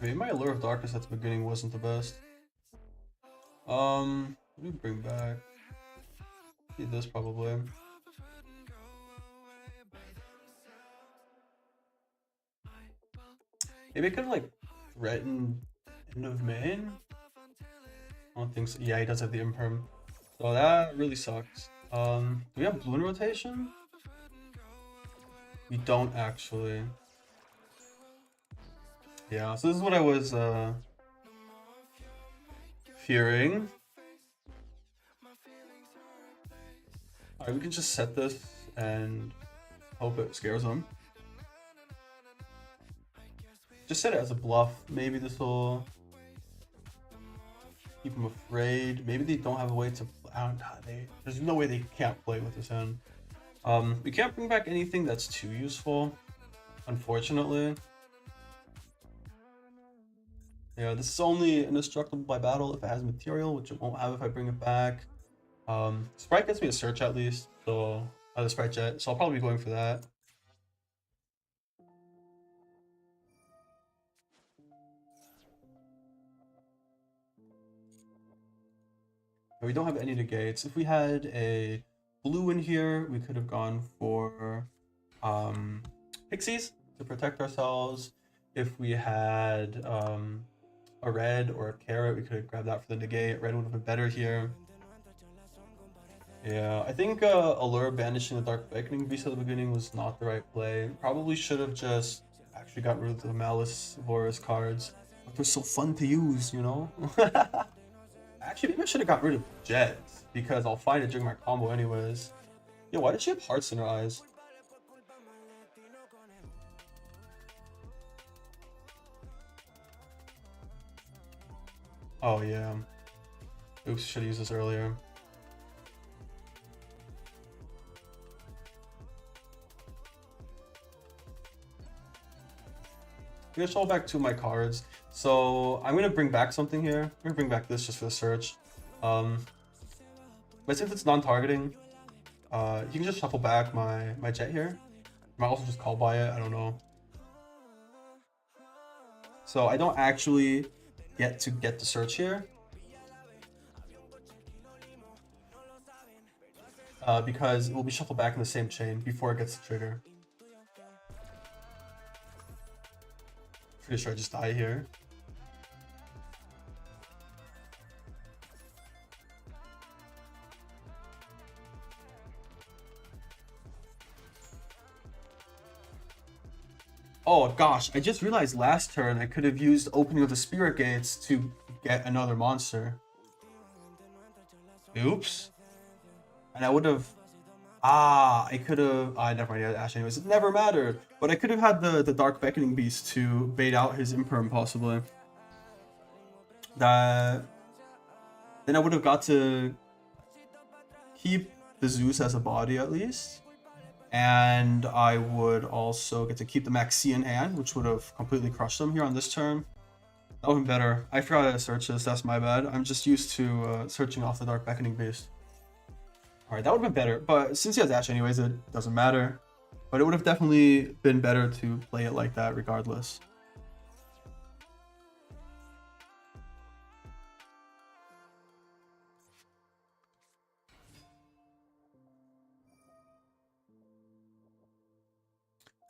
Maybe my Allure of Darkness at the beginning wasn't the best. Let me bring back. Need this probably. Maybe I could have like threatened end of main. I don't think so. Yeah, he does have the imperm. So that really sucks. Do we have balloon rotation? We don't actually. Yeah, so this is what I was fearing. Alright, we can just set this and hope it scares them. Just set it as a bluff. Maybe this will keep them afraid. Maybe they don't have a way to. There's no way they can't play with this hand. We can't bring back anything that's too useful, unfortunately. Yeah, this is only indestructible by battle if it has material, which it won't have if I bring it back. Sprite gets me a search at least, so the Sprite Jet, so I'll probably be going for that. We don't have any negates. If we had a blue in here, we could have gone for Pixies to protect ourselves. If we had a red or a carrot, we could have grabbed that for the negate. Red would have been better here. Yeah, I think Allure banishing the Dark Beckoning Beast at the beginning was not the right play. Probably should have just actually got rid of the Malicevorous cards. But they're so fun to use, you know? Actually, maybe I should have got rid of Jet, because I'll find it during my combo anyways. Yo, why did she have hearts in her eyes? Oh yeah. Oops, should have used this earlier. I'm gonna shuffle back 2 of my cards. So I'm gonna bring back something here. I'm gonna bring back this just for the search. But since it's non-targeting, you can just shuffle back my Jet here. I might also just call by it, I don't know. So I don't actually get to get the search here. Because it will be shuffled back in the same chain before it gets the trigger. Pretty sure I just die here. Oh gosh, I just realized last turn I could have used opening of the Spirit Gates to get another monster. Oops. And I would have... I could have... I never mind, Ash anyways. It never mattered. But I could have had the Dark Beckoning Beast to bait out his Imperm, possibly. Then I would have got to keep the Zeus as a body, at least. And I would also get to keep the Maxi in hand, which would have completely crushed them here on this turn. That would have been better. I forgot how to search this, that's my bad. I'm just used to searching off the Dark Beckoning Beast. Alright, that would have been better, but since he has Ash anyways, it doesn't matter. But it would have definitely been better to play it like that regardless.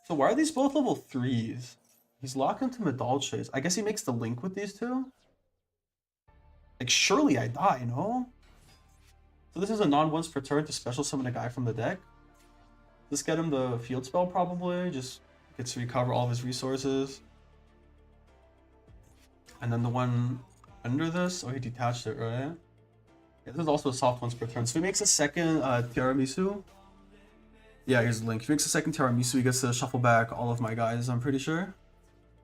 So why are these both level 3s? He's locked into Madolches. I guess he makes the link with these two? Like, surely I die, no? So this is a non-once per turn to special summon a guy from the deck. Let's get him the field spell probably. Just gets to recover all of his resources. And then the one under this, oh, he detached it, right? Yeah, this is also a soft once per turn. So he makes a second Tiramisu. Yeah, here's the link. If he makes a second Tiramisu, he gets to shuffle back all of my guys, I'm pretty sure.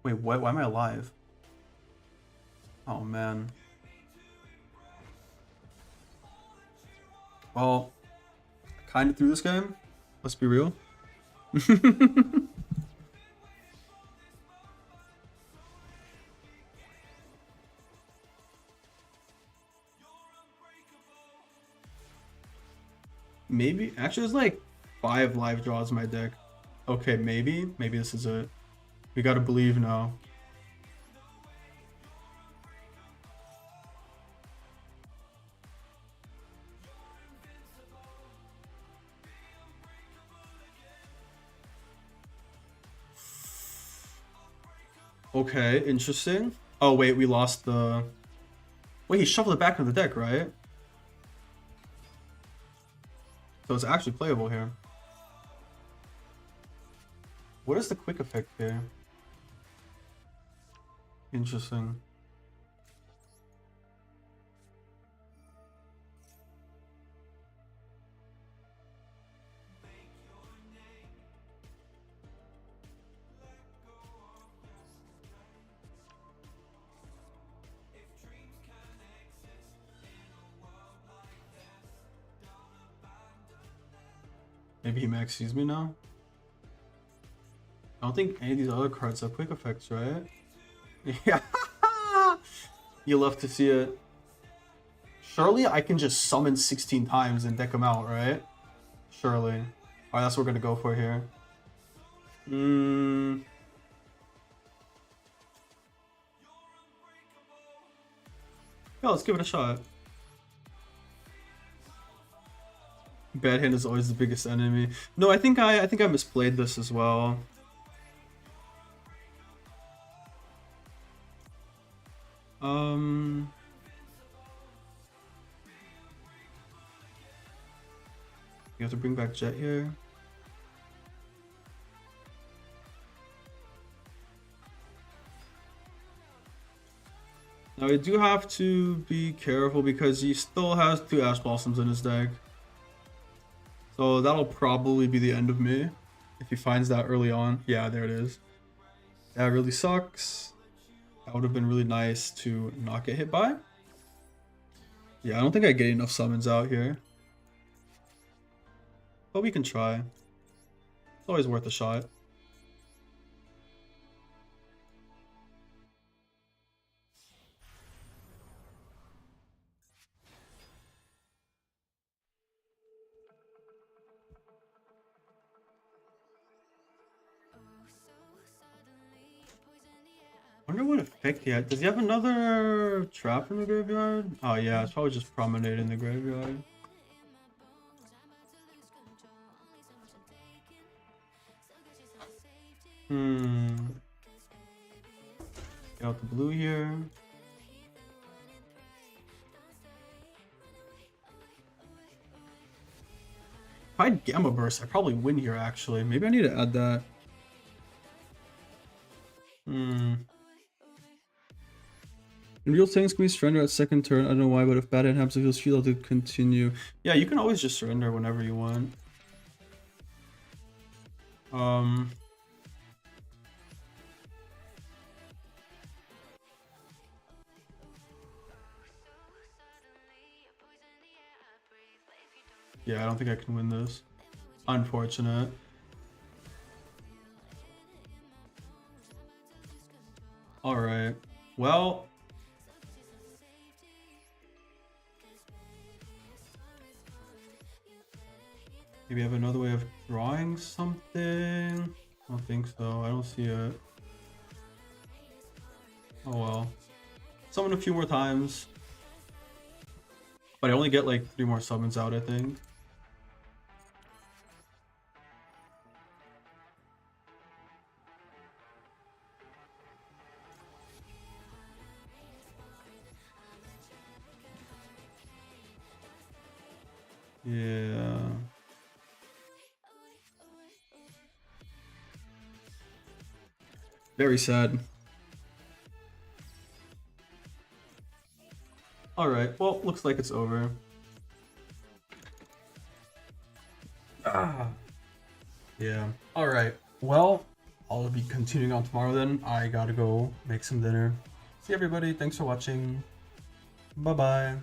Wait, what? Why am I alive? Oh, man. Well, I kind of threw this game. Let's be real. Maybe. Actually, there's like 5 live draws in my deck. Okay, maybe. Maybe this is it. We gotta believe now. Okay, interesting. Oh, wait, we lost the... Wait, he shuffled it back into the deck, right? So it's actually playable here. What is the quick effect here? Interesting. Maybe he maxes me now? I don't think any of these other cards have quick effects, right? Yeah. You love to see it. Surely I can just summon 16 times and deck them out, right? Surely. Alright, that's what we're gonna go for here. Yeah, let's give it a shot. Bad hand is always the biggest enemy. No, I think I misplayed this as well. You have to bring back Jet here. Now I do have to be careful because he still has 2 Ash Blossoms in his deck. So that'll probably be the end of me if he finds that early on. Yeah, there it is. That really sucks. That would have been really nice to not get hit by. Yeah, I don't think I get enough summons out here. But we can try. It's always worth a shot. I wonder what effect he had. Does he have another trap in the graveyard? Oh yeah, it's probably just Promenade in the graveyard. Get out the blue here. If I had Gamma Burst, I'd probably win here actually. Maybe I need to add that. In real things, can we surrender at second turn? I don't know why, but if bad hand happens, it feels futile to continue. Yeah, you can always just surrender whenever you want. Yeah, I don't think I can win this. Unfortunate. Alright. Well, maybe I have another way of drawing something. I don't think so. I don't see it. Oh well. Summon a few more times. But I only get like 3 more summons out, I think. Yeah. Very sad. Alright, well, looks like it's over. Yeah. Alright, well, I'll be continuing on tomorrow then. I gotta go make some dinner. See everybody, thanks for watching. Bye-bye.